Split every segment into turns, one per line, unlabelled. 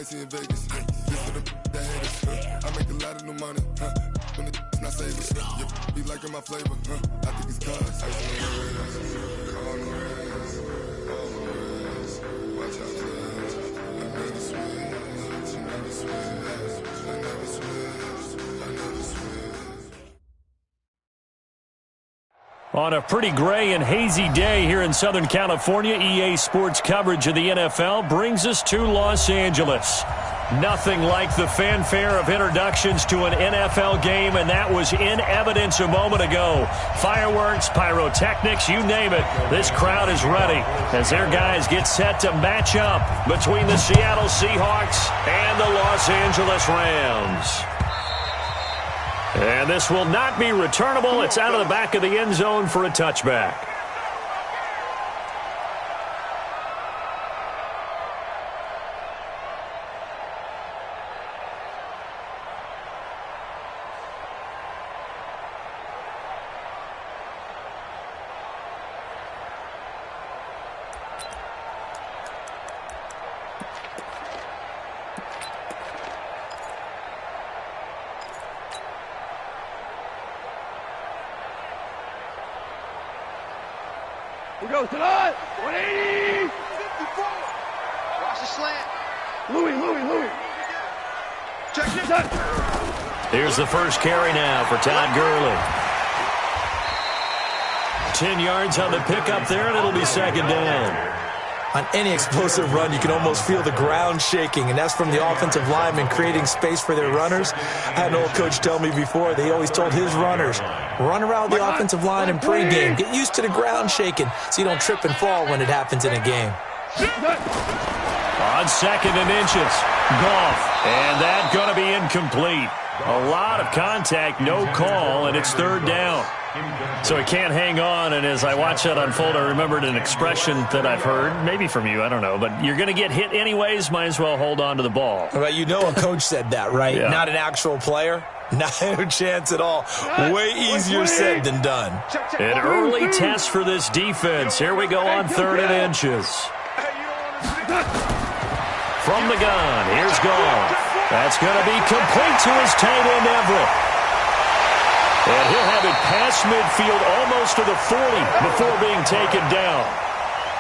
icy in Vegas. This for the that haters. I make a lot of new money. When it's not savings. Be liking my flavor. I think it's cause. Ice on the red. On the reds. On the reds. Watch out for this. I never switch. I never switch. I never switch. I never switch.
On a pretty gray and hazy day here in Southern California, EA Sports coverage of the NFL brings us to Los Angeles. Nothing like the fanfare of introductions to an NFL game, and that was in evidence a moment ago. Fireworks, pyrotechnics, you name it. This crowd is ready as their guys get set to match up between the Seattle Seahawks and the Los Angeles Rams. And this will not be returnable. It's out of the back of the end zone for a touchback.
We go tonight. 180.
54. Watch the slant.
Louis.
Check this.
Here's the first carry now for Todd Gurley. 10 yards on the pickup there, and it'll be second down.
On any explosive run, you can almost feel the ground shaking, and that's from the offensive linemen creating space for their runners. I had an old coach tell me before, they always told his runners, run around the offensive line in pregame. Get used to the ground shaking so you don't trip and fall when it happens in a game.
On second and inches, Goff, and that's going to be incomplete. A lot of contact, no call, and it's third down. So he can't hang on, and as I watch that unfold, I remembered an expression that I've heard, maybe from you, I don't know, but you're going to get hit anyways, might as well hold on to the ball.
Well, you know a coach said that, right?
Yeah.
Not an actual player? No chance at all. Way easier said than done.
An early test for this defense. Here we go on third and inches. From the gun, here's Goff. That's going to be complete to his tight end, Everett. And he'll have it past midfield almost to the 40 before being taken down.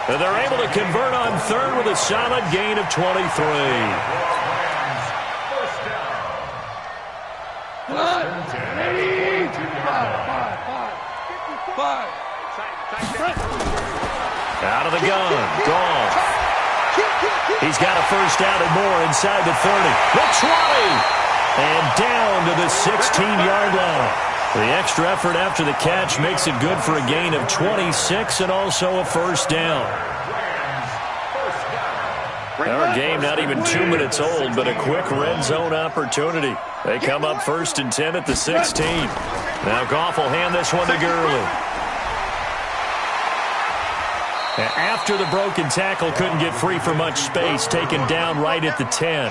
And they're able to convert on third with a solid gain of 23. Out of the gun, Goff. He's got a first down and more inside the 30. The 20. And down to the 16-yard line. The extra effort after the catch makes it good for a gain of 26 and also a first down. Our game not even 2 minutes old, but a quick red zone opportunity. They come up first and 10 at the 16. Now Goff will hand this one to Gurley. After the broken tackle, couldn't get free for much space, taken down right at the 10.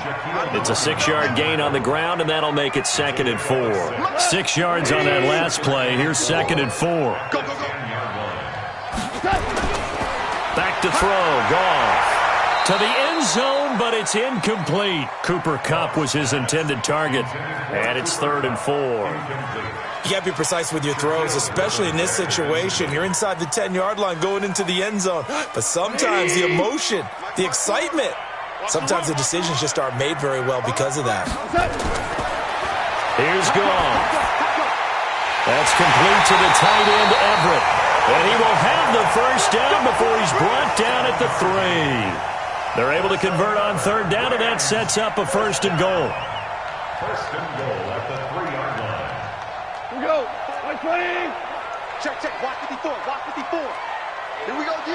It's a 6-yard gain on the ground, and that'll make it second and 4. 6 yards on that last play. Here's second and 4. Back to throw. Goff to the end zone, but it's incomplete. Cooper Kupp was his intended target, and it's third and 4.
You got to be precise with your throws, especially in this situation. You're inside the 10-yard line going into the end zone. But sometimes the emotion, the excitement, sometimes the decisions just aren't made very well because of that.
Here's Goff. That's complete to the tight end, Everett. And he will have the first down before he's brought down at the 3. They're able to convert on third down, and that sets up a first and goal.
First and goal at the 3-yard line.
Here we go. 120.
Check. Block 54. Here we go, D.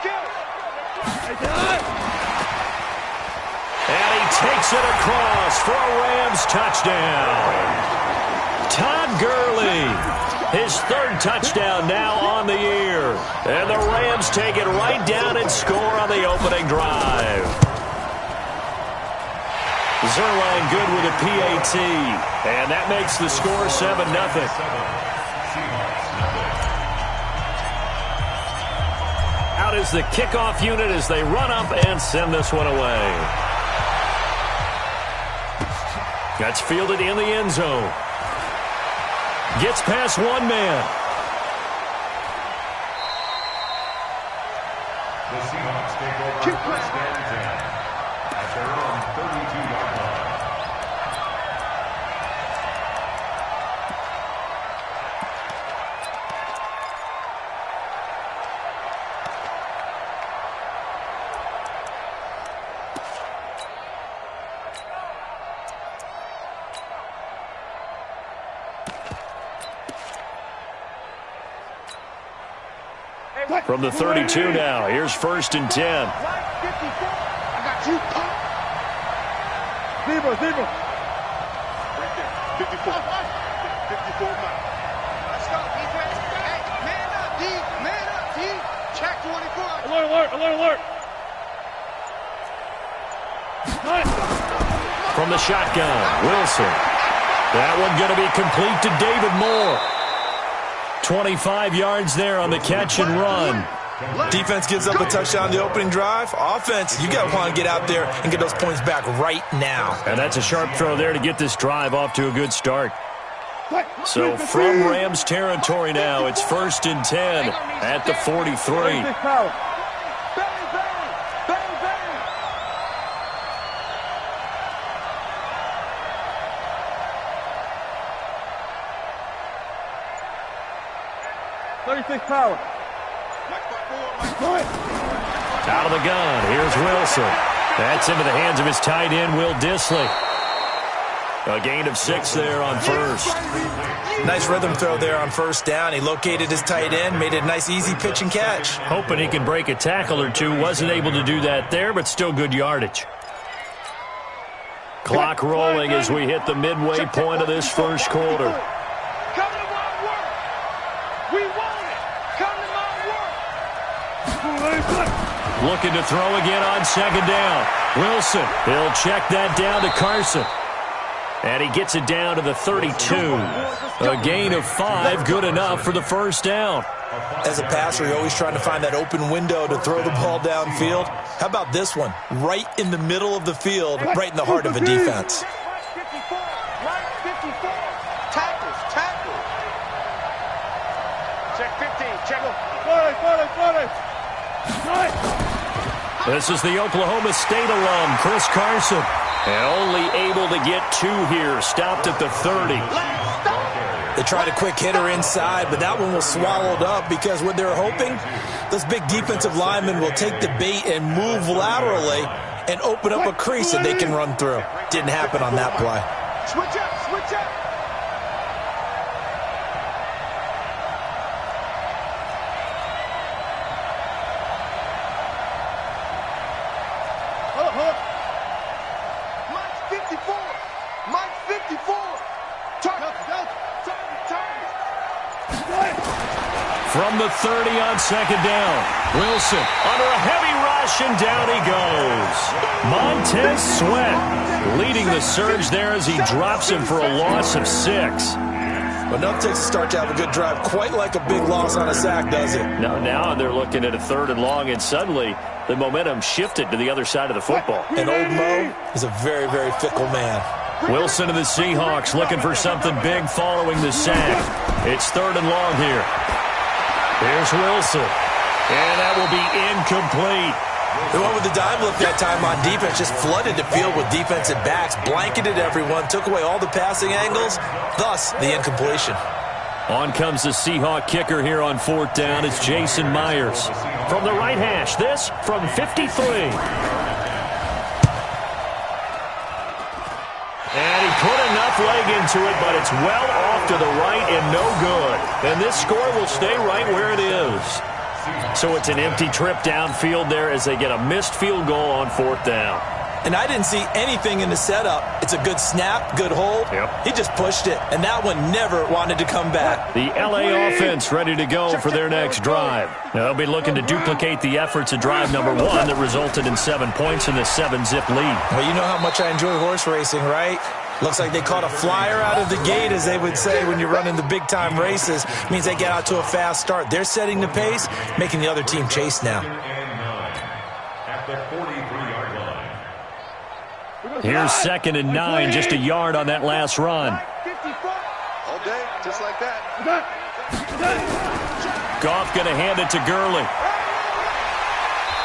Kill.
And he takes it across for a Rams touchdown. Todd Gurley, his third touchdown now on the year. And the Rams take it right down and score on the opening drive. Zerline good with a PAT, and that makes the score 7-0. Out is the kickoff unit as they run up and send this one away. That's fielded in the end zone. Gets past one man.
The Seahawks take over first and 10 at their own 32-yard line.
From the 32 now, here's first and 10.
I got you.
Zebra.
Right there. 54. 54 now. Let's go, defense. Hey, man up, D. Man up, D. Check 24.
Alert.
From the shotgun, Wilson. That one going to be complete to David Moore. 25 yards there on the catch and run.
Defense gives up a touchdown the opening drive. Offense, you got to want to get out there and get those points back right now.
And that's a sharp throw there to get this drive off to a good start. So from Rams territory now, it's first and 10 at the 43.
Power.
Out of the gun, here's Wilson. That's into the hands of his tight end, Will Dissly. A gain of 6 there on first.
Nice rhythm throw there on first down. He located his tight end, made it a nice easy pitch and catch.
Hoping he can break a tackle or two. Wasn't able to do that there, but still good yardage. Clock rolling as we hit the midway point of this first quarter. Looking to throw again on second down. Wilson, he'll check that down to Carson. And he gets it down to the 32. A gain of 5, good enough for the first down.
As a passer, you're always trying to find that open window to throw the ball downfield. How about this one? Right in the middle of the field, right in the heart of a defense.
Tackles. Check 15, check him.
40.
This is the Oklahoma State alum, Chris Carson. And only able to get 2 here. Stopped at the 30.
They tried a quick hitter inside, but that one was swallowed up because what they're hoping, those big defensive linemen will take the bait and move laterally and open up a crease that they can run through. Didn't happen on that play.
Switch up.
From the 30 on second down. Wilson under a heavy rush, and down he goes. Montez Sweat leading the surge there as he drops him for a loss of 6.
But enough takes to start to have a good drive, quite like a big loss on a sack, does it?
Now they're looking at a 3rd and long, and suddenly the momentum shifted to the other side of the football.
And old Mo is a very, very fickle man.
Wilson and the Seahawks looking for something big following the sack. It's 3rd and long here. Here's Wilson. And that will be incomplete.
The one with the dime look that time on defense just flooded the field with defensive backs, blanketed everyone, took away all the passing angles, thus the incompletion.
On comes the Seahawk kicker here on 4th down. It's Jason Myers. From the right hash, this from 53. And he put enough leg into it, but it's well off to the right and no good. And this score will stay right where it is. So it's an empty trip downfield there as they get a missed field goal on 4th down.
And I didn't see anything in the setup. It's a good snap, good hold.
Yep.
He just pushed it, and that one never wanted to come back.
The LA offense ready to go for their next drive. Now, they'll be looking to duplicate the efforts of drive number 1 that resulted in 7 points in the 7-zip lead.
Well, you know how much I enjoy horse racing, right? Looks like they caught a flyer out of the gate, as they would say when you're running the big-time races. Means they get out to a fast start. They're setting the pace, making the other team chase now.
At the 43-yard line.
Here's 2nd and 9, just a yard on that last run.
All day, just like that.
Goff going to hand it to Gurley.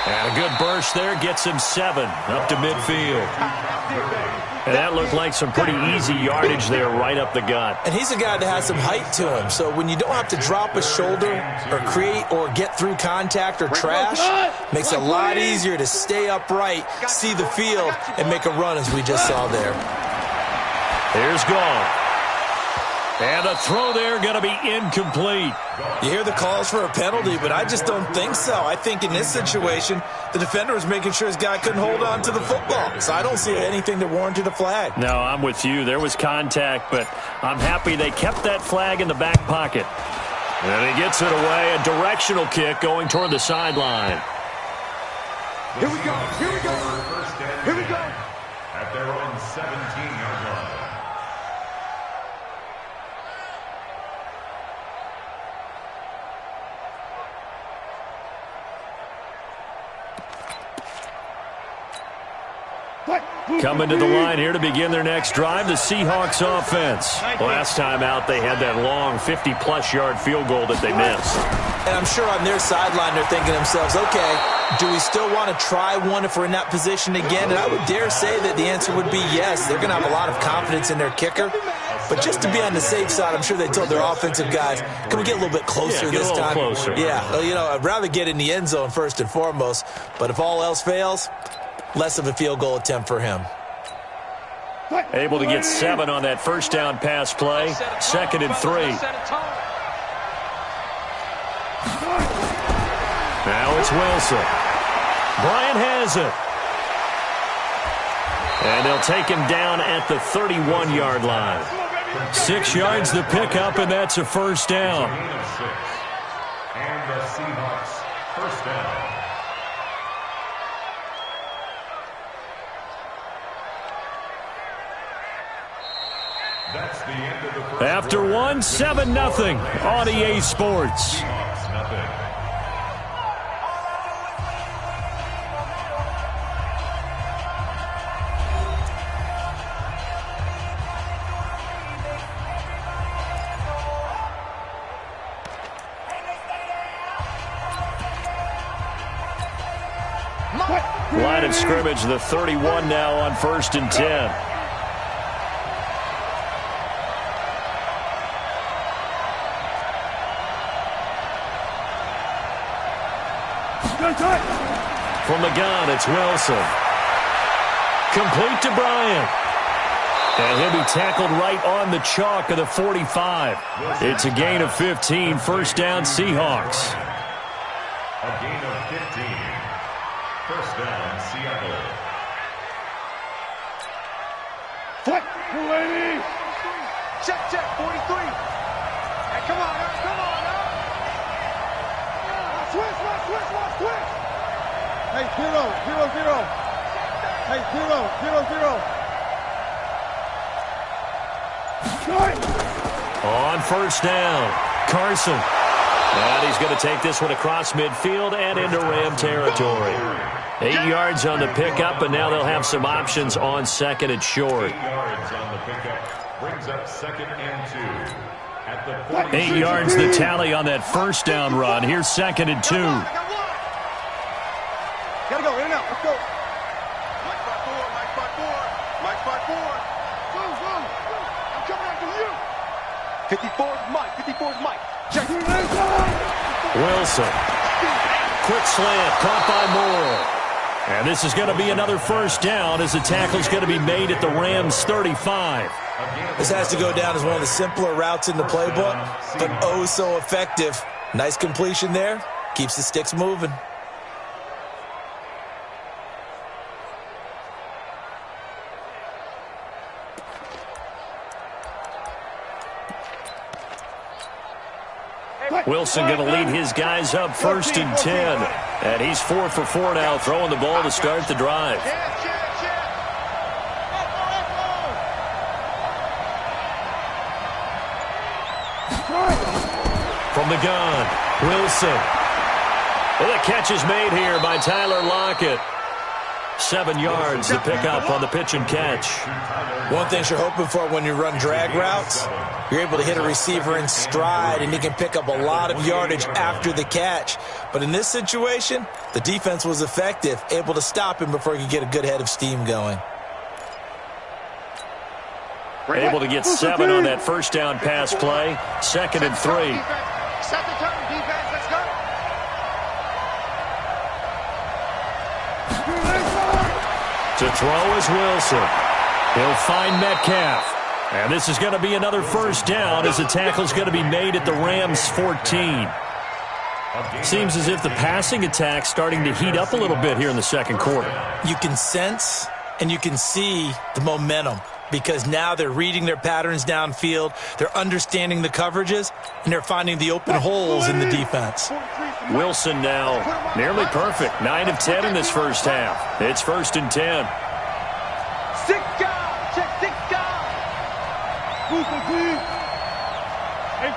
And a good burst there gets him 7 up to midfield. And that looked like some pretty easy yardage there right up the gut.
And he's a guy that has some height to him. So when you don't have to drop a shoulder or create or get through contact or trash, makes it a lot easier to stay upright, see the field, and make a run as we just saw there.
Here's Goff. And the throw there going to be incomplete.
You hear the calls for a penalty, but I just don't think so. I think in this situation, the defender was making sure his guy couldn't hold on to the football. So I don't see anything that warranted a flag.
No, I'm with you. There was contact, but I'm happy they kept that flag in the back pocket. And he gets it away. A directional kick going toward the sideline.
Here we go. Here we go. Here we go.
At their own 17-yard line.
Coming to the line here to begin their next drive, the Seahawks offense. Last time out, they had that long 50-plus yard field goal that they missed.
And I'm sure on their sideline they're thinking to themselves, okay, do we still want to try one if we're in that position again? And I would dare say that the answer would be yes. They're going to have a lot of confidence in their kicker. But just to be on the safe side, I'm sure they told their offensive guys, can we get a little bit closer this time?
Closer.
Yeah, well, you know, I'd rather get in the end zone first and foremost. But if all else fails, less of a field goal attempt for him.
Able to get 7 on that first down pass play. 2nd and 3. Now it's Wilson. Bryant has it. And they'll take him down at the 31-yard line. 6 yards the pickup, and that's a first down.
And the Seahawks first down. That's the end of the first
After
quarter.
1, 7-0 on EA Sports.
Seahawks, nothing.
Line of scrimmage, the 31 now on 1st and 10. From the gun, it's Wilson. Complete to Bryant. And he'll be tackled right on the chalk of the 45. It's a gain of 15. First down, Seahawks.
A gain of 15. First down, Seattle.
Foot, ladies.
Check, 43. Hey, come on, come on, Switch.
Hey, 0. Hey, 0.
On first down, Carson. And he's going to take this one across midfield and into Ram territory. 8 yards on the pickup, and now they'll have some options on 2nd and short.
8 yards on the pickup. Brings up 2nd and 2. At the
8
46.
yards the tally on that first down run. Here's 2nd and 2.
Gotta go, in and out. Let's go.
Mike 5-4. Go. I'm coming after you. 54's Mike. Check.
Wilson. Quick slant, caught by Moore. And this is going to be another first down as the tackle's going to be made at the Rams' 35.
This has to go down as one of the simpler routes in the playbook, but oh so effective. Nice completion there. Keeps the sticks moving.
Wilson going to lead his guys up 1st and 10. And he's 4 for 4 now, throwing the ball to start the drive. From the gun, Wilson. Well, the catch is made here by Tyler Lockett. 7 yards to pick up on the pitch and catch.
One thing you're hoping for when you run drag routes, you're able to hit a receiver in stride, and he can pick up a lot of yardage after the catch. But in this situation, the defense was effective, able to stop him before he could get a good head of steam going.
Able to get 7 on that first down pass play. 2nd and 3.
Set the tone, defense. Let's go.
To throw is Wilson. He'll find Metcalf. And this is going to be another first down as the tackle's going to be made at the Rams' 14. Seems as if the passing attack's starting to heat up a little bit here in the second quarter.
You can sense and you can see the momentum, because now they're reading their patterns downfield, they're understanding the coverages, and they're finding the open holes in the defense.
Wilson now nearly perfect. 9 of 10 in this first half. It's 1st and 10.
6 guys. Check 6 guys. Booster, please. 8.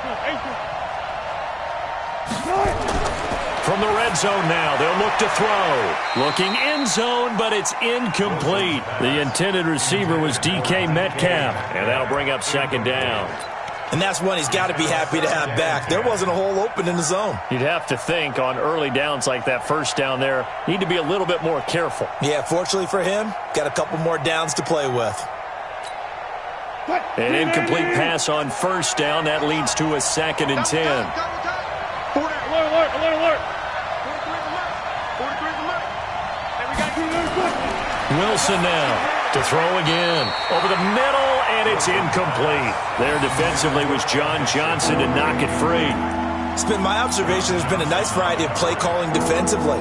From the red zone now, they'll look to throw. Looking end zone, but it's incomplete. The intended receiver was DK Metcalf, and that'll bring up 2nd down.
And that's one he's got to be happy to have back. There wasn't a hole open in the zone.
You'd have to think on early downs like that first down there, need to be a little bit more careful.
Yeah, fortunately for him, got a couple more downs to play with.
An incomplete pass on first down. That leads to a 2nd and 10.
Alert.
Wilson now to throw again. Over the middle, and it's incomplete. There defensively was John Johnson to knock it free.
It's been my observation there's been a nice variety of play calling defensively.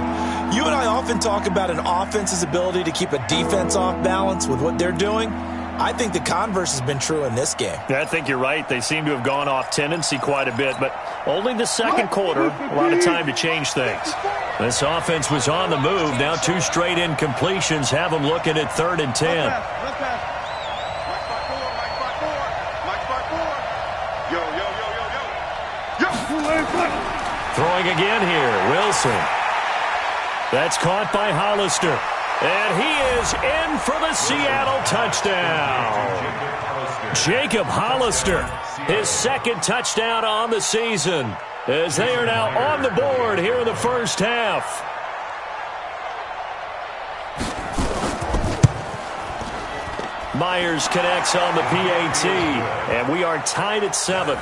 You and I often talk about an offense's ability to keep a defense off balance with what they're doing. I think the converse has been true in this game.
Yeah, I think you're right. They seem to have gone off tendency quite a bit, but only the second quarter, a lot of time to change things. This offense was on the move. Now 2 straight incompletions have them looking at 3rd and 10. Throwing again here, Wilson. That's caught by Hollister. And he is in for the Seattle touchdown. Jacob Hollister, his 2nd touchdown on the season, as they are now on the board here in the first half. Myers connects on the PAT, and we are tied at 7.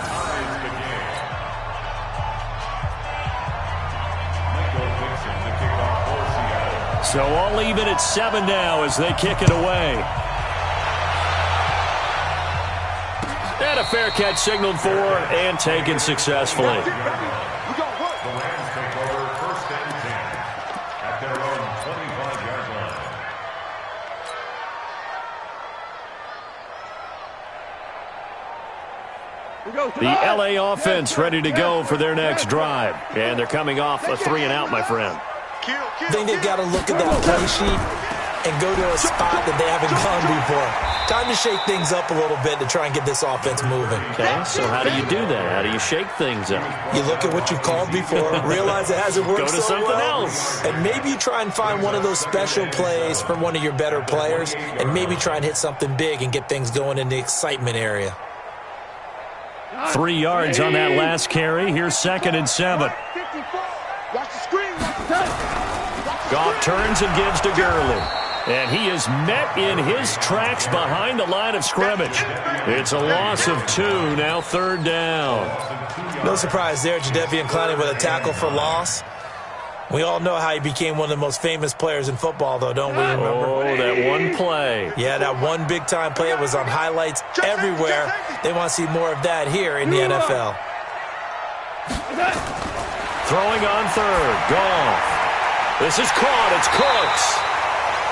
So all even at 7 now as they kick it away. And a fair catch signaled for and taken successfully.
The Rams take over 1st and 10 at their own 25-yard line.
The LA offense ready to go for their next drive. And they're coming off a 3-and-out, my friend.
I think they've got to look at that play sheet and go to a spot that they haven't gone before. Time to shake things up a little bit to try and get this offense moving.
Okay, so how do you do that? How do you shake things up?
You look at what you've called before, realize it hasn't worked
Go to
so
something
well,
else.
and maybe you try and find one of those special plays from one of your better players, and maybe try and hit something big and get things going in the excitement area.
3 yards on that last carry. Here's 2nd and 7.
Watch the screen. Watch the touch.
Goff turns and gives to Gurley. And he is met in his tracks behind the line of scrimmage. It's a loss of 2, now 3rd down.
No surprise there, Jadeveon Clowney with a tackle for loss. We all know how he became one of the most famous players in football, though, don't we? Remember?
Oh, that one play.
Yeah, that one big-time play. It was on highlights everywhere. They want to see more of that here in the NFL.
Throwing on 3rd. Goff. This is caught. It's Cooks.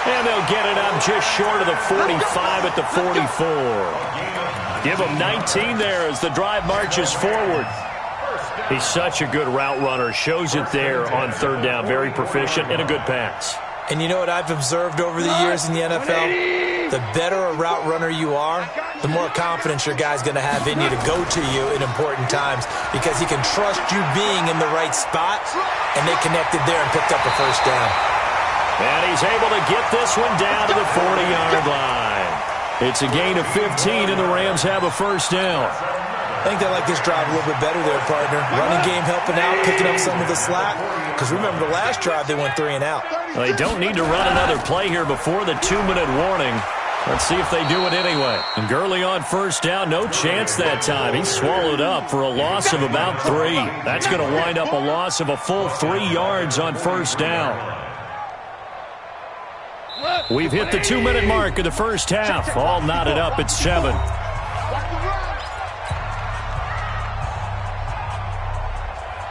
And they'll get it up just short of the 45 at the 44. Give him 19 there as the drive marches forward. He's such a good route runner. Shows it there on 3rd down. Very proficient and a good pass.
And you know what I've observed over the years in the NFL? The better a route runner you are, the more confidence your guy's going to have in you to go to you in important times, because he can trust you being in the right spot, and they connected there and picked up a first down.
And he's able to get this one down to the 40-yard line. It's a gain of 15, and the Rams have a first down.
I think they like this drive a little bit better there, partner. Running game helping out, picking up some of the slack. Because remember, the last drive they went 3 and out.
Well, they don't need to run another play here before the 2-minute warning. Let's see if they do it anyway. And Gurley on first down, no chance that time. He's swallowed up for a loss of about 3. That's going to wind up a loss of a full 3 yards on first down. We've hit the 2-minute mark of the first half. All knotted up at 7.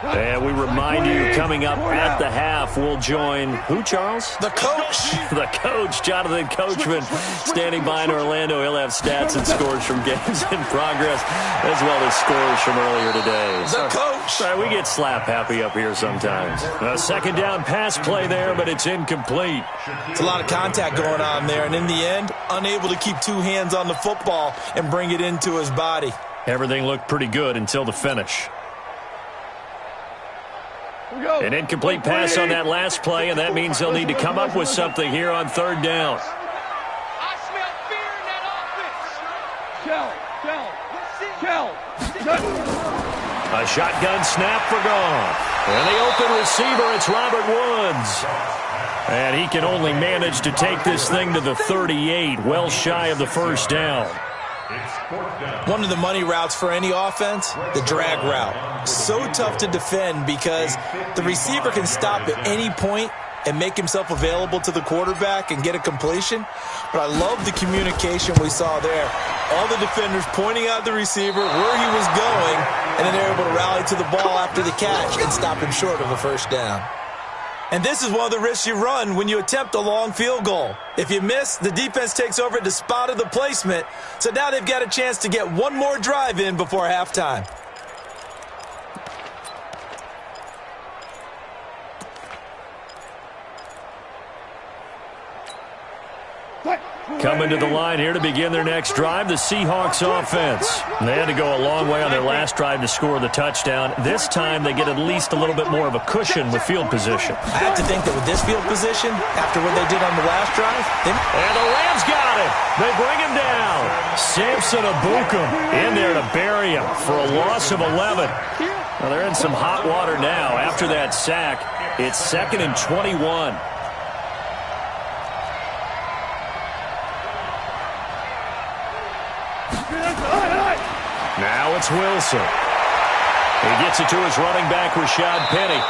And we remind you, coming up at the half, we'll join who, Charles?
The coach.
The coach, Jonathan Coachman, standing by in Orlando. He'll have stats and scores from games in progress, as well as scores from earlier today.
The coach.
Sorry, we get slap happy up here sometimes. A second down pass play there, but it's incomplete.
It's a lot of contact going on there, and in the end, unable to keep 2 hands on the football and bring it into his body.
Everything looked pretty good until the finish. An incomplete pass on that last play, and that means they'll need to come up with something here on third down.
I smell fear in that offense.
A shotgun snap for Goff. And the open receiver, it's Robert Woods. And he can only manage to take this thing to the 38, well shy of the first down.
One of the money routes for any offense, the drag route. So tough to defend because the receiver can stop at any point and make himself available to the quarterback and get a completion. But I love the communication we saw there. All the defenders pointing out the receiver, where he was going, and then they're able to rally to the ball after the catch and stop him short of a first down. And this is one of the risks you run when you attempt a long field goal. If you miss, the defense takes over at the spot of the placement. So now they've got a chance to get one more drive in before halftime.
Coming to the line here to begin their next drive, the Seahawks offense. They had to go a long way on their last drive to score the touchdown. This time they get at least a little bit more of a cushion with field position.
I have to think that with this field position, after what they did on the last drive,
and the Rams got it. They bring him down. Samson Abukum in there to bury him for a loss of 11. Well, they're in some hot water now. After that sack, it's 2nd and 21. Now it's Wilson. He gets it to his running back, Rashad Penny.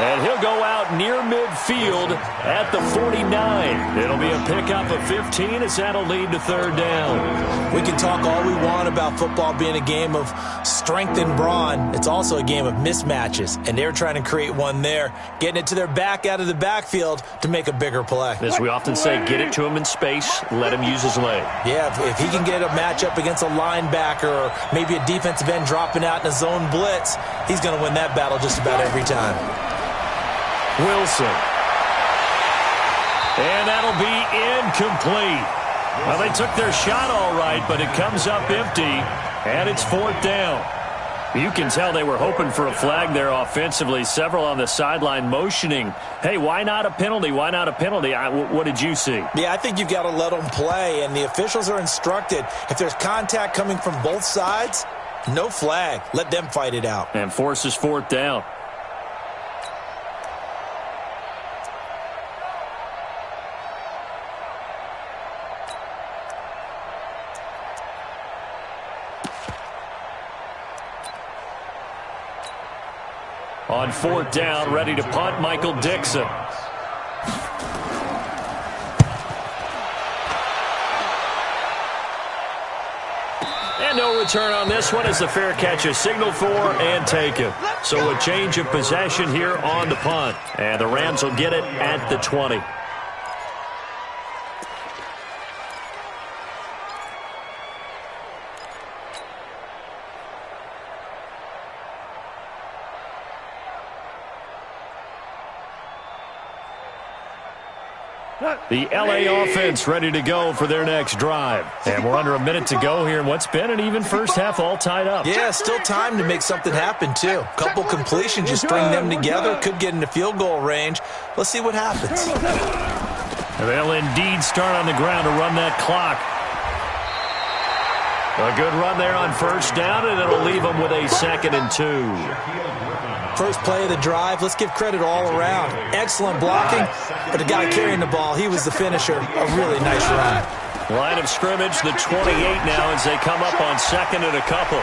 And he'll go out near midfield at the 49. It'll be a pickup of 15 as that'll lead to third down.
We can talk all we want about football being a game of strength and brawn. It's also a game of mismatches, and they're trying to create one there, getting it to their back out of the backfield to make a bigger play.
As we often say, get it to him in space, let him use his leg.
Yeah, if he can get a matchup against a linebacker or maybe a defensive end dropping out in a zone blitz, he's going to win that battle just about every time.
Wilson. And that'll be incomplete. Well, they took their shot all right, but it comes up empty, and it's 4th down. You can tell they were hoping for a flag there offensively. Several on the sideline motioning, hey, why not a penalty? Why not a penalty? What did you see?
Yeah, I think you've got to let them play, and the officials are instructed. If there's contact coming from both sides, no flag. Let them fight it out.
And forces 4th down. On 4th down, ready to punt, Michael Dixon. And no return on this one as the fair catch is signaled for and taken. So a change of possession here on the punt. And the Rams will get it at the 20. The LA offense ready to go for their next drive. And we're under a minute to go here in what's been an even first half, all tied up.
Yeah, still time to make something happen, too. Couple completions, you string them together, could get into field goal range. Let's see what happens.
They'll indeed start on the ground to run that clock. A good run there on first down, and it'll leave them with a 2nd and 2.
First play of the drive, let's give credit all around. Excellent blocking, but the guy carrying the ball, he was the finisher. A really nice run.
Line of scrimmage, the 28 now as they come up on 2nd and a couple.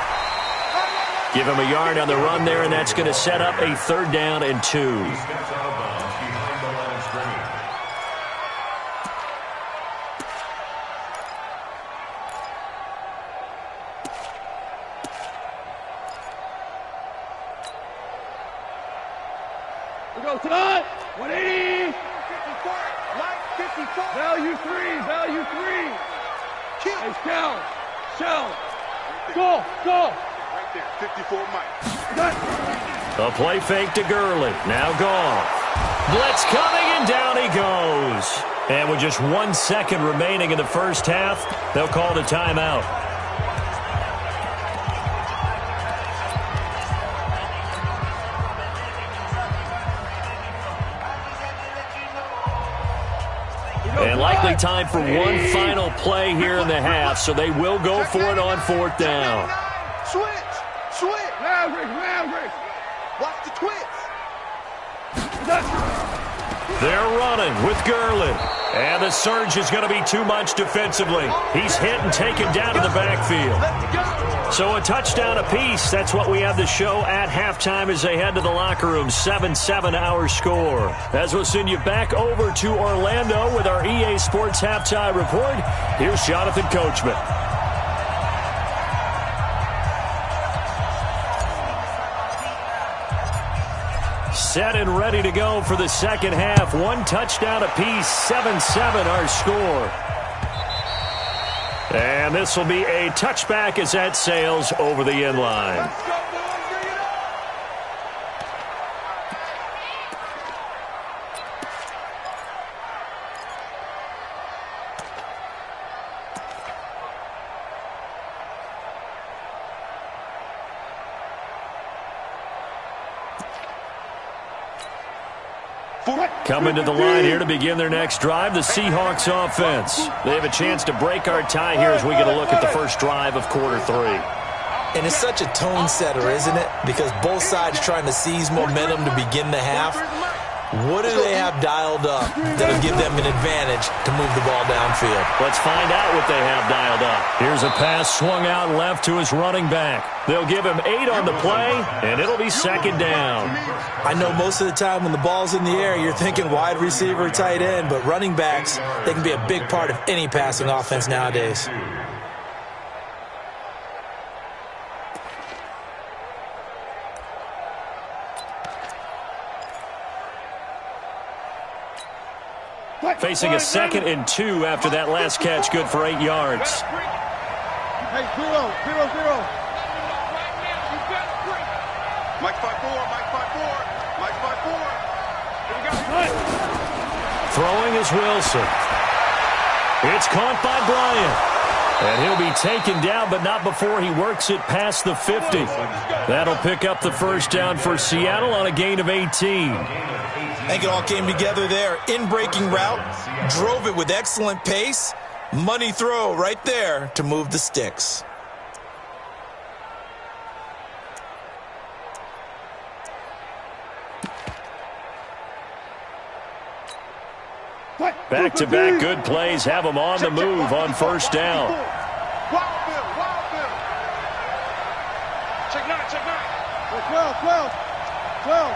Give him a yard on the run there, and that's going to set up a 3rd down and 2.
Tonight, 180. 54, light 54. Value 3, value 3. Kill. Hey, shell. Go.
Right there, 54 Mike.
A play fake to Gurley. Now gone. Blitz coming, and down he goes. And with just 1 second remaining in the first half, they'll call it a timeout. And likely time for one final play here in the half, so they will go for it on 4th down.
Switch. Maverick. Watch the twitch.
They're running with Gurley. And the surge is going to be too much defensively. He's hit and taken down to the backfield. So a touchdown apiece. That's what we have to show at halftime as they head to the locker room. 7-7 our score. As we'll send you back over to Orlando with our EA Sports Halftime Report. Here's Jonathan Coachman. Set and ready to go for the second half. 1 touchdown apiece, 7-7 our score. And this will be a touchback as that sails over the end line. Coming to the line here to begin their next drive, the Seahawks offense. They have a chance to break our tie here as we get a look at the first drive of quarter 3.
And it's such a tone setter, isn't it? Because both sides trying to seize momentum to begin the half. What do they have dialed up that'll give them an advantage to move the ball downfield?
Let's find out what they have dialed up. Here's a pass swung out left to his running back. They'll give him 8 on the play, and it'll be 2nd down.
I know most of the time when the ball's in the air, you're thinking wide receiver, tight end, but running backs, they can be a big part of any passing offense nowadays.
Facing a 2nd and 2 after that last catch, good for 8 yards.
Hey, 0. Mike 5-4.
Throwing is Wilson. It's caught by Bryant. And he'll be taken down, but not before he works it past the 50. That'll pick up the first down for Seattle on a gain of 18.
I think it all came together there. In-breaking route, drove it with excellent pace. Money throw right there to move the sticks.
Back-to-back good plays have them on the move on first down.
Wild Bill. Check 9. 12.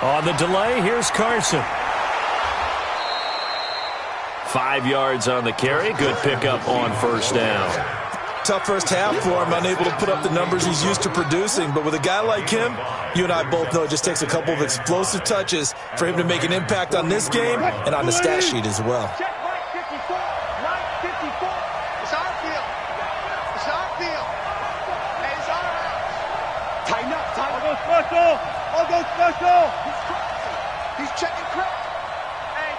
On the delay, here's Carson. 5 yards on the carry. Good pickup on first down.
Tough first half for him, unable to put up the numbers he's used to producing. But with a guy like him, you and I both know it just takes a couple of explosive touches for him to make an impact on this game and on the stat sheet as well.
Check light 54. It's our field. Hey, it's our house. Tighten up. I'll go special. He's checking Craig. Hey,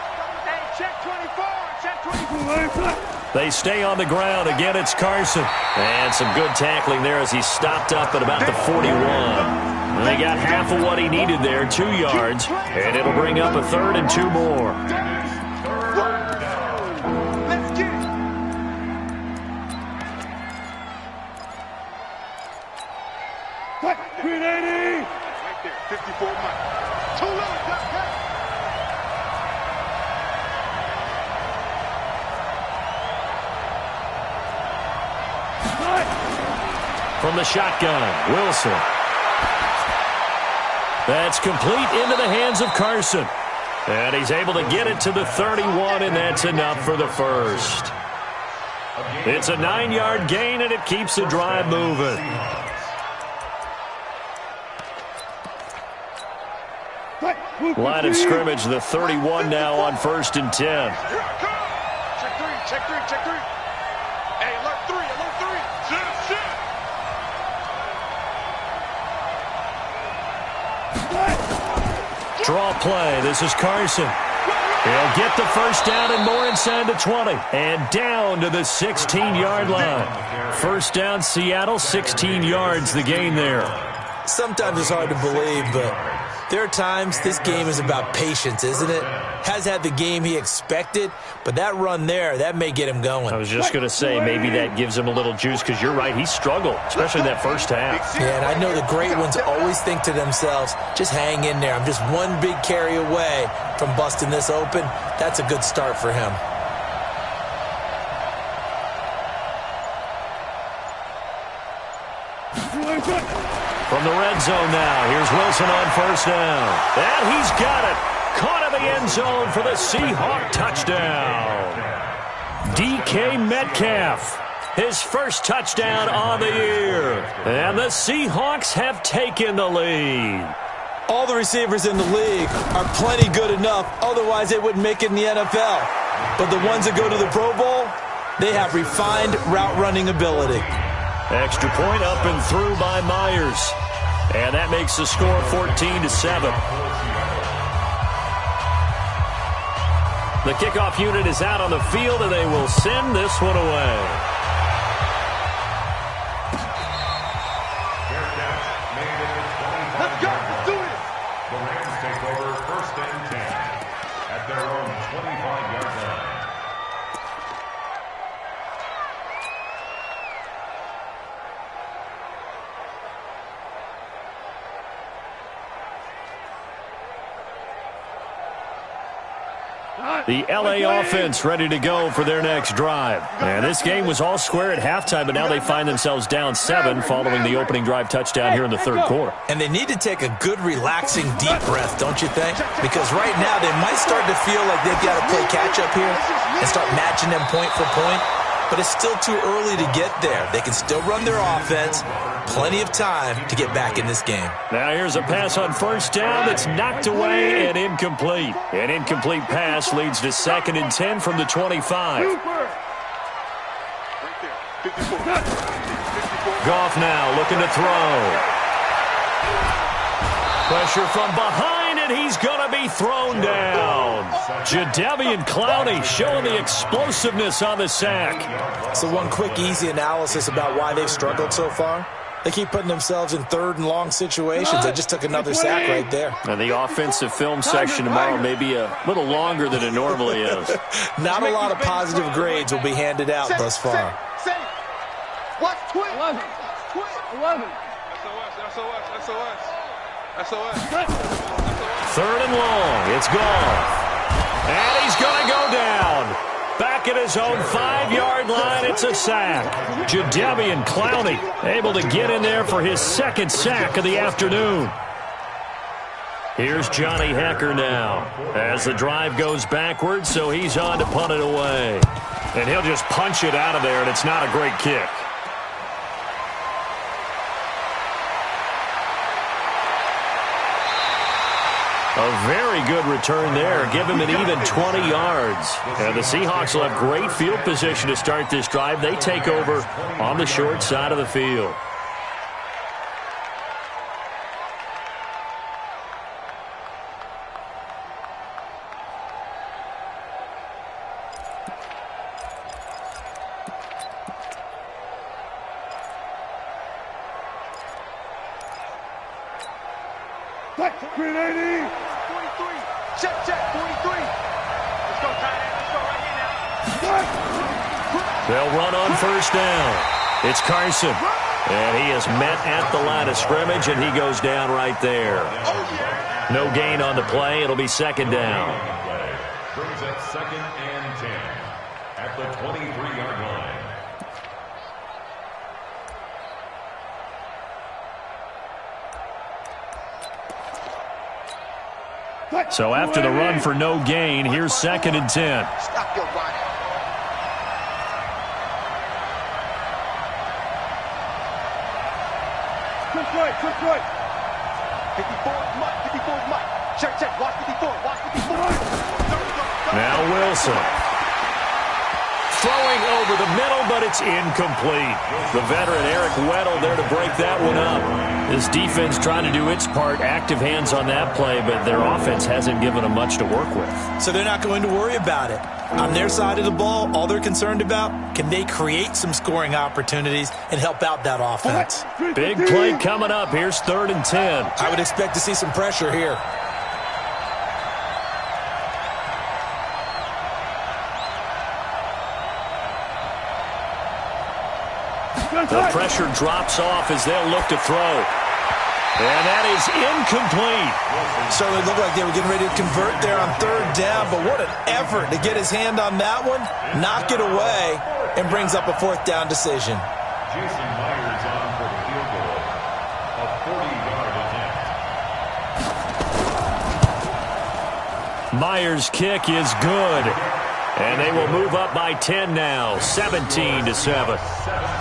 check 24. Check 24.
They stay on the ground. Again, it's Carson. And some good tackling there as he stopped up at about the 41. And they got half of what he needed there, 2 yards. And it'll bring up a 3rd and 2 more.
Let's get it.
Green 80.
Right there, 54 miles. Too low, cut.
From the shotgun, Wilson. That's complete into the hands of Carson. And he's able to get it to the 31, and that's enough for the first. It's a 9-yard gain, and it keeps the drive moving. Line of scrimmage, the 31 now on 1st and 10.
Here I come. Check three. Hey, alert three. Shit.
Draw play. This is Carson. He'll get the first down and more inside the 20. And down to the 16-yard line. First down, Seattle, 16 yards the gain there.
Sometimes it's hard to believe, but there are times this game is about patience, isn't it? Has had the game he expected, but that run there, that may get him going.
I was just going to say maybe that gives him a little juice because you're right, he struggled, especially that first half.
Yeah, and I know the great ones always think to themselves, just hang in there. I'm just one big carry away from busting this open. That's a good start for him.
From the red zone now, here's Wilson on first down. And he's got it. Caught in the end zone for the Seahawk touchdown. DK Metcalf, his first touchdown on the year. And the Seahawks have taken the lead.
All the receivers in the league are plenty good enough, otherwise they wouldn't make it in the NFL. But the ones that go to the Pro Bowl, they have refined route running ability.
Extra point up and through by Myers. And that makes the score 14-7. The kickoff unit is out on the field, and they will send this one away.
Let's go. Let's do it.
The Rams take over 1st and 10 at their own 25-yard line.
The L.A. offense ready to go for their next drive. And this game was all square at halftime, but now they find themselves down 7 following the opening drive touchdown here in the 3rd quarter.
And they need to take a good, relaxing, deep breath, don't you think? Because right now they might start to feel like they've got to play catch-up here and start matching them point for point. But it's still too early to get there. They can still run their offense. Plenty of time to get back in this game.
Now here's a pass on first down that's knocked away and incomplete. An incomplete pass leads to 2nd and 10 from the 25. Goff now looking to throw. Pressure from behind, and he's going to be thrown down. Jadeveon Clowney showing the explosiveness on the sack.
So one quick, easy analysis about why they've struggled so far. They keep putting themselves in 3rd and long situations. They just took another sack right there.
And the offensive film section tomorrow may be a little longer than it normally is.
Not a lot of positive grades will be handed out thus far.
What's 12?
11. 11.
SOS.
3rd and long. It's Goff. And he's going to go down. Back at his own 5-yard line, it's a sack. Jadeveon Clowney able to get in there for his 2nd sack of the afternoon. Here's Johnny Hekker now as the drive goes backwards, so he's on to punt it away. And he'll just punch it out of there, and it's not a great kick. A very good return there. Give him an even 20 yards. And the Seahawks will have great field position to start this drive. They take over on the short side of the field.
Green 80.
43. Check, 43. Let's go, tight end. Let's go right here now.
They'll run on first down. It's Carson. And he is met at the line of scrimmage, and he goes down right there. No gain on the play. It'll be second down.
Brings up 2nd and 10 at the 23-yard line.
So after the run for no gain, here's 2nd and 10.
Stop your body.
Quick right.
54 is Mike. 54 is Mike. Check. Watch 54. Watch 54.
Now Wilson. Throwing over the middle, but it's incomplete. The veteran Eric Weddle there to break that one up. This defense trying to do its part. Active hands on that play, but their offense hasn't given them much to work with.
So they're not going to worry about it. On their side of the ball, all they're concerned about, can they create some scoring opportunities and help out that offense?
Big play coming up. Here's 3rd and 10.
I would expect to see some pressure here.
The pressure drops off as they'll look to throw. And that is incomplete.
Certainly looked like they were getting ready to convert there on 3rd down, but what an effort to get his hand on that one, knock it away, and brings up a 4th down decision.
Jason Myers on for the field goal. A 40-yard attempt.
Myers' kick is good. And they will move up by 10 now, 17-7.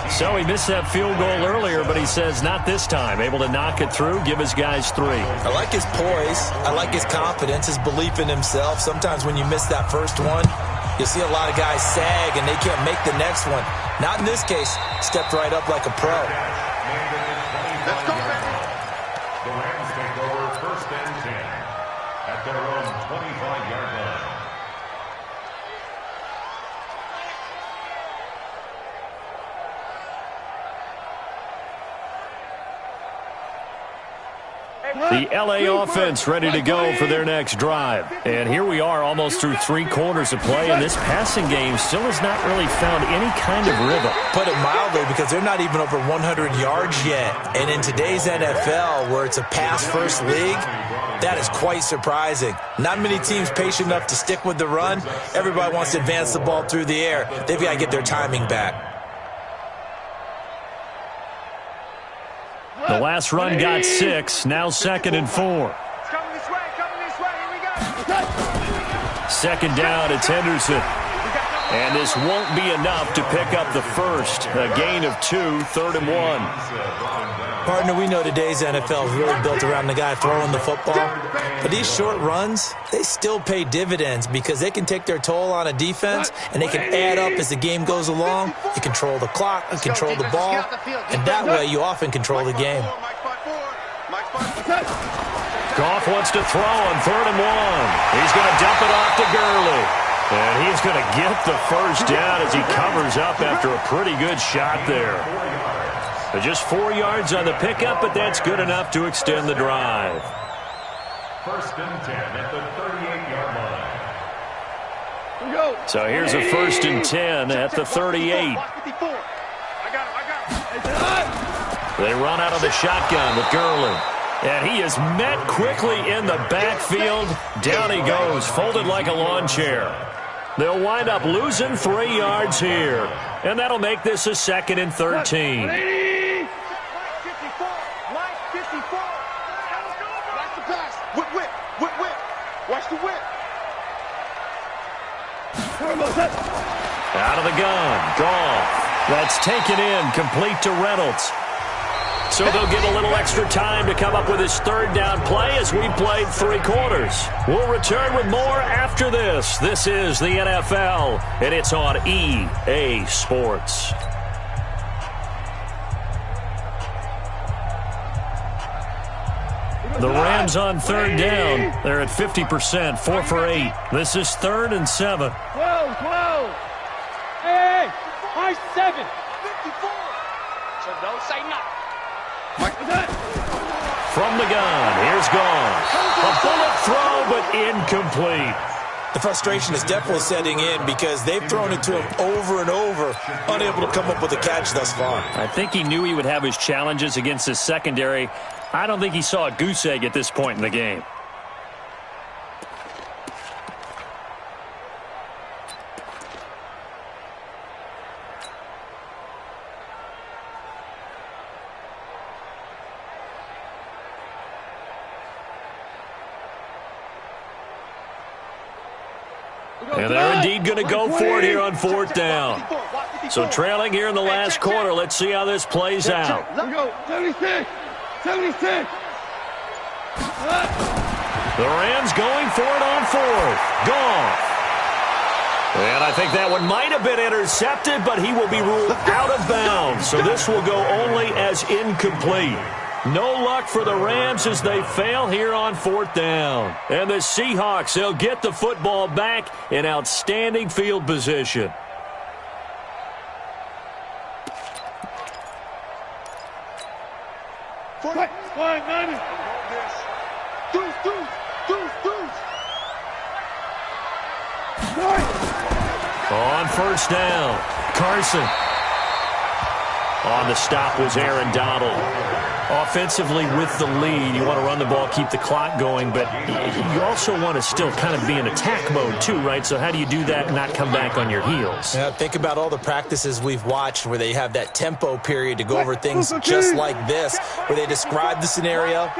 So he missed that field goal earlier, but he says not this time. Able to knock it through, give his guys 3.
I like his poise. I like his confidence, his belief in himself. Sometimes when you miss that first one, you see a lot of guys sag and they can't make the next one. Not in this case. Stepped right up like a pro.
Let's go, baby.
The Rams take over 1st and 10 at their own 25-yard line.
The LA offense ready to go for their next drive. And here we are almost through 3 quarters of play, and this passing game still has not really found any kind of rhythm.
Put it mildly, because they're not even over 100 yards yet. And in today's NFL, where it's a pass-first league, that is quite surprising. Not many teams patient enough to stick with the run. Everybody wants to advance the ball through the air. They've got to get their timing back.
The last run got 6, now 2nd and 4.
It's coming this way. Here we go.
2nd down, it's Henderson. And this won't be enough to pick up the first. A gain of 2, 3rd and 1.
Partner, we know today's NFL is really built around the guy throwing the football. But these short runs, they still pay dividends because they can take their toll on a defense and they can add up as the game goes along. You control the clock, you control the ball, and that way you often control the game.
Goff wants to throw on 3rd and 1. He's going to dump it off to Gurley. And he's going to get the first down as he covers up after a pretty good shot there. Just 4 yards on the pickup, but that's good enough to extend the drive.
1st and 10 at the 38-yard line.
So here's a 1st and 10 at the 38. They run out of the shotgun with Gurley. And he is met quickly in the backfield. Down he goes, folded like a lawn chair. They'll wind up losing 3 yards here. And that'll make this a 2nd and 13.
Watch the whip.
Out of the gun, Goff. That's taken in, complete to Reynolds. So they'll get a little extra time to come up with his 3rd down play as we played 3 quarters. We'll return with more after this. This is the NFL, and it's on EA Sports. The Rams on 3rd down. They're at 50%, 4 for 8. This is 3rd and 7.
12. Hey, high 7.
54. So don't say nothing.
from the gun. Here's gone. A bullet throw, but incomplete.
The frustration is definitely setting in because they've thrown it to him over and over, unable to come up with a catch thus far.
I think he knew he would have his challenges against his secondary. I don't think he saw a goose egg at this point in the game. And they're indeed going to go for it here on fourth down. So trailing here in the last quarter. Let's see how this plays out.
Here we go. 76. 76.
The Rams going for it on fourth. Gone. And I think that one might have been intercepted, but he will be ruled out of bounds. So this will go only as incomplete. No luck for the Rams as they fail here on fourth down. And the Seahawks, they'll get the football back in outstanding field position.
Fine, 90.
On first down, Carson. On the stop was Aaron Donald. Offensively with the lead, you want to run the ball, keep the clock going, but you also want to still kind of be in attack mode too, right? So how do you do that and not come back on your heels?
Yeah, think about all the practices we've watched where they have that tempo period to go over things just like this, where they describe the scenario,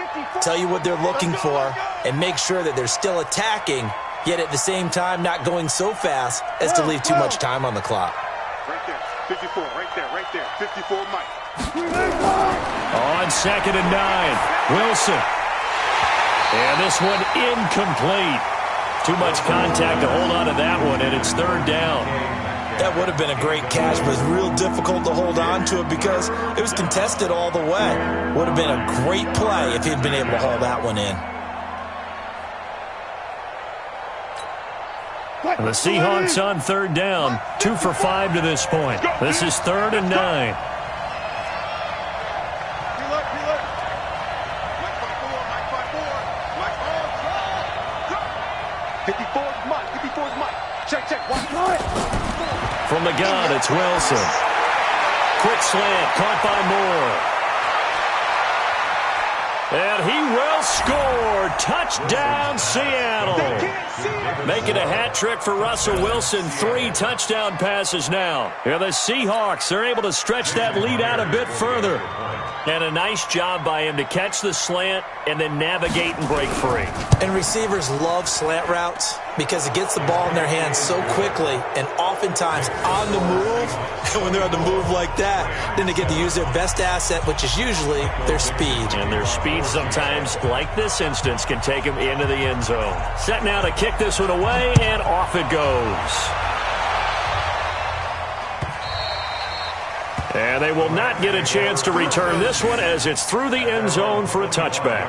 tell you what they're looking for, and make sure that they're still attacking, yet at the same time not going so fast as to leave too much time on the clock.
Right there, 54, right there, 54 Mike.
On 2nd and 9, Wilson. And this one incomplete. Too much contact to hold on to that one, and it's third down.
That would have been a great catch, but it's real difficult to hold on to it because it was contested all the way. Would have been a great play if he'd been able to haul that one in.
And the Seahawks on third down, 2 for 5 to this point. This is 3rd and 9.
54's Mike. 54's Mike. Check. Watch.
From the gun, it's Wilson. Quick slant, caught by Moore. And he will score. Touchdown, Seattle. Making a hat trick for Russell Wilson. 3 touchdown passes now. And the Seahawks, they're able to stretch that lead out a bit further. And a nice job by him to catch the slant and then navigate and break free.
And receivers love slant routes because it gets the ball in their hands so quickly and oftentimes on the move. And when they're on the move like that, then they get to use their best asset, which is usually their speed.
And their speed sometimes, like this instance, can take them into the end zone. Set now to kick this one away, and off it goes. And they will not get a chance to return this one as it's through the end zone for a touchback.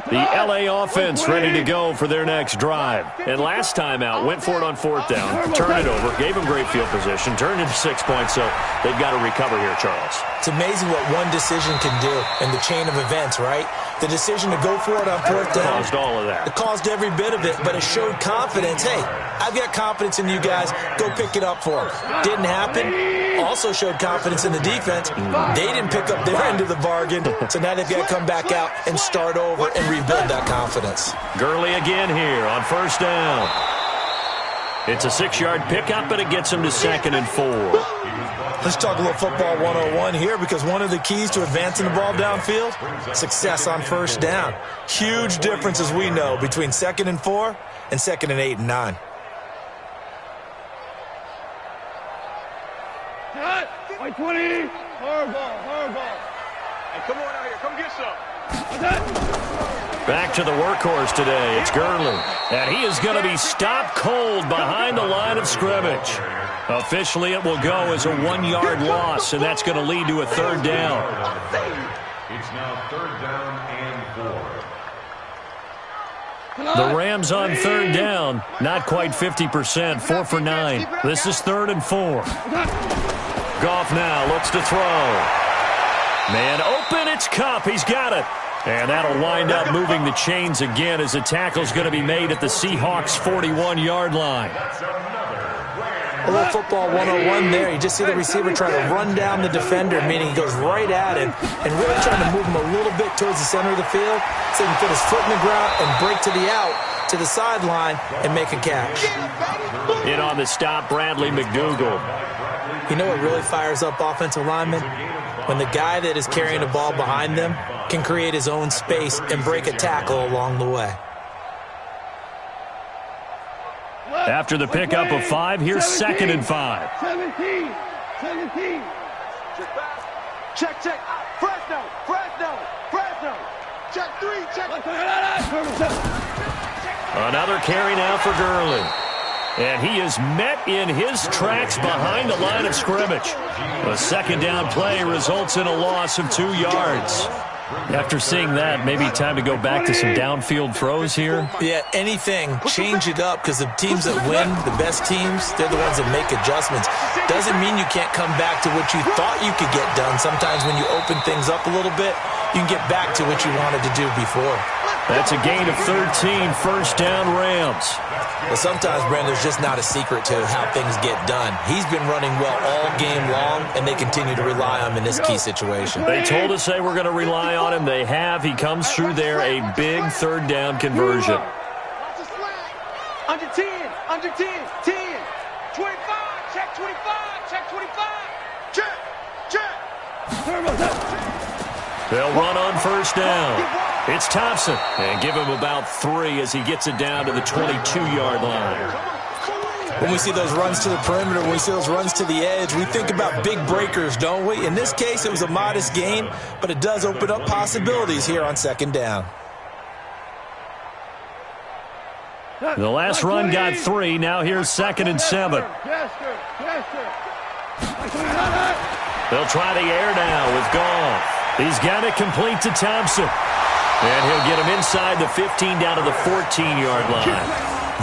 The LA offense ready to go for their next drive. And last time out, went for it on fourth down, turned it over, gave them great field position, turned into 6 points, so they've got to recover here, Charles.
It's amazing what one decision can do in the chain of events, right? The decision to go for it on fourth down.
Caused all of that.
It caused every bit of it, but it showed confidence. Hey, I've got confidence in you guys. Go pick it up for them. Didn't happen. Also showed confidence in the defense. They didn't pick up their end of the bargain, so now they've got to come back out and start over and rebuild that confidence.
Gurley again here on first down. It's a 6-yard pickup, but it gets him to 2nd and 4.
Let's talk a little football 101 here because one of the keys to advancing the ball downfield, success on first down. Huge difference, as we know, between 2nd and 4 and 2nd and 8 and 9.
White 20. Hard ball.
Hey, come on out here. Come get some.
Back to the workhorse today. It's Gurley. And he is going to be stopped cold behind the line of scrimmage. Officially, it will go as a 1-yard loss, and that's going to lead to a third down.
It's now 3rd down and 4.
The Rams on third down, not quite 50%, 4 for 9. This is 3rd and 4. Goff now looks to throw. Man open, it's Kupp. He's got it. And that'll wind up moving the chains again as the tackle's going to be made at the Seahawks' 41-yard line.
A little football 101 there. You just see the receiver try to run down the defender, meaning he goes right at him and really trying to move him a little bit towards the center of the field so he can put his foot in the ground and break to the out, to the sideline, and make a catch.
In on the stop, Bradley McDougal.
You know what really fires up offensive linemen? When the guy that is carrying the ball behind them can create his own space and break a tackle along the way.
After the pickup of 5, here's 2nd and 5.
17.
Check. Fresno. Check 3, check.
Another carry now for Gurley. And he is met in his tracks behind the line of scrimmage. A 2nd down play results in a loss of 2 yards. After seeing that, maybe time to go back to some downfield throws here.
Yeah, anything. Change it up because the teams that win, the best teams, they're the ones that make adjustments. Doesn't mean you can't come back to what you thought you could get done. Sometimes when you open things up a little bit, you can get back to what you wanted to do before.
That's a gain of 13, 1st down Rams.
But sometimes, Brent, there's just not a secret to how things get done. He's been running well all game long, and they continue to rely on him in this key situation.
They told us they were going to rely on him. They have. He comes through there, a big 3rd down conversion.
Under 10, 10. 25, check 25, check 25. Check.
They'll run on 1st down. It's Thompson, and give him about 3 as he gets it down to the 22-yard line.
When we see those runs to the perimeter, when we see those runs to the edge, we think about big breakers, don't we? In this case, it was a modest gain, but it does open up possibilities here on 2nd down.
The last run got 3. Now here's 2nd and 7. They'll try the air now with Goff. He's got it complete to Thompson. And he'll get him inside the 15 down to the 14-yard line.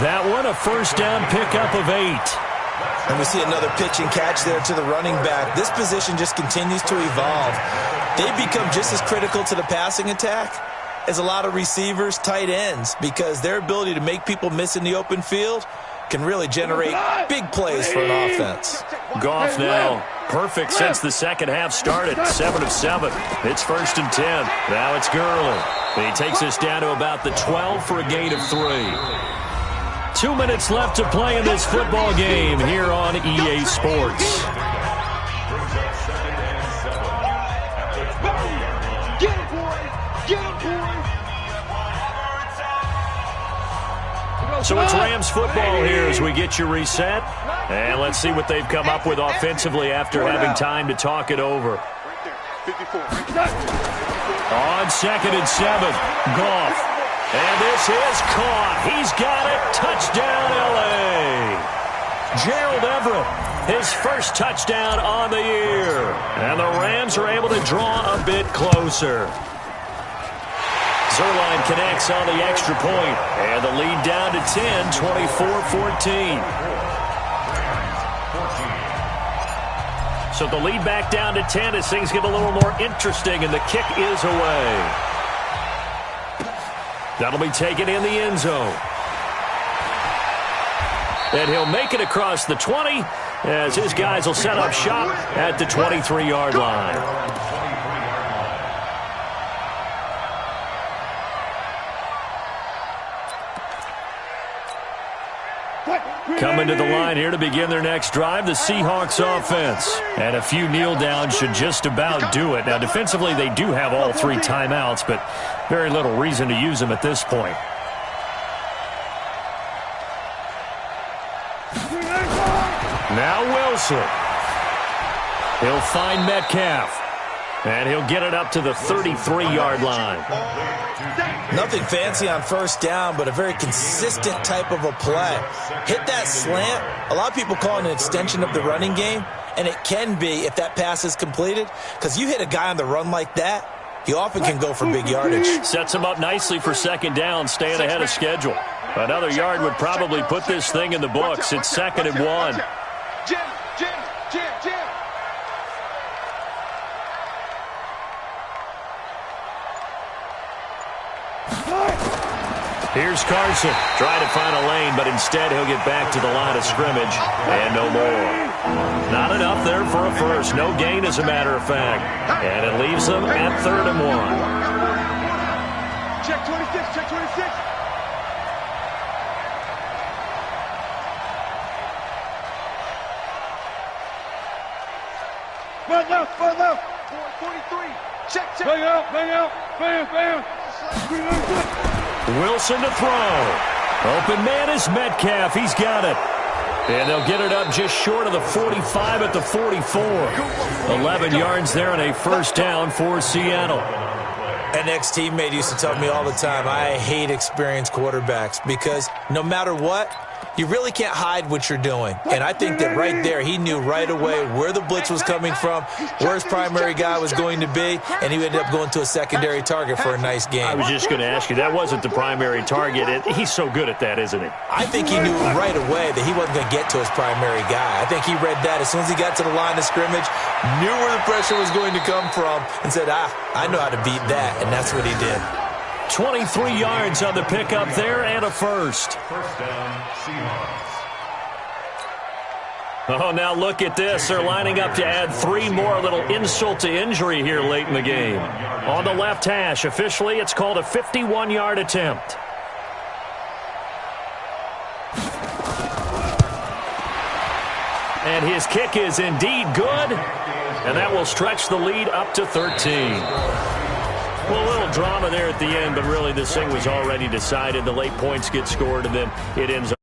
That one, a 1st down pickup of 8.
And we see another pitch and catch there to the running back. This position just continues to evolve. They become just as critical to the passing attack as a lot of receivers, tight ends, because their ability to make people miss in the open field can really generate big plays for an offense.
Goff now perfect since the 2nd half started. 7 of 7. It's 1st and 10. Now it's Gurley. He takes us down to about the 12 for a gain of 3. 2 minutes left to play in this football game here on EA Sports.
Get him, boy.
So it's Rams football here as we get you reset. And let's see what they've come up with offensively after having time to talk it over.
54.
On 2nd and 7, Goff. And this is caught. He's got it. Touchdown, L.A. Gerald Everett, his first touchdown on the year. And the Rams are able to draw a bit closer. Zerline connects on the extra point, and the lead down to 10, 24-14. So the lead back down to 10 as things get a little more interesting, and the kick is away. That'll be taken in the end zone. And he'll make it across the 20 as his guys will set up shop at the 23-yard line. Coming to the line here to begin their next drive, the Seahawks offense. And a few kneel downs should just about do it. Now, defensively, they do have all 3 timeouts, but very little reason to use them at this point. Now Wilson. He'll find Metcalf. And he'll get it up to the 33-yard line.
Nothing fancy on 1st down, but a very consistent type of a play. Hit that slant. A lot of people call it an extension of the running game, and it can be if that pass is completed, because you hit a guy on the run like that, he often can go for big yardage.
Sets him up nicely for second down, staying ahead of schedule. Another yard would probably put this thing in the books. It's 2nd and 1.
Jim.
Here's Carson, trying to find a lane, but instead he'll get back to the line of scrimmage, and no more. Not enough there for a first. No gain, as a matter of fact. And it leaves them at 3rd and 1.
Check 26, check 26.
Front left.
43. Check.
Bang out. Bam.
Wilson to throw. Open man is Metcalf. He's got it. And they'll get it up just short of the 45 at the 44. 11 yards there and a first down for Seattle.
An ex-teammate used to tell me all the time, I hate experienced quarterbacks because no matter what, you really can't hide what you're doing. And I think that right there, he knew right away where the blitz was coming from, where his primary guy was going to be, and he ended up going to a secondary target for a nice game.
I was just going to ask you, that wasn't the primary target. He's so good at that, isn't he?
I think he knew right away that he wasn't going to get to his primary guy. I think he read that as soon as he got to the line of scrimmage, knew where the pressure was going to come from, and said, I know how to beat that, and that's what he did.
23 yards on the pickup there and a first.
First down, Seahawks.
Oh, now look at this. They're lining up to add 3 more, a little insult to injury here late in the game. On the left hash, officially, it's called a 51-yard attempt. And his kick is indeed good, and that will stretch the lead up to 13. Well, a little drama there at the end, but really this thing was already decided. The late points get scored, and then it ends up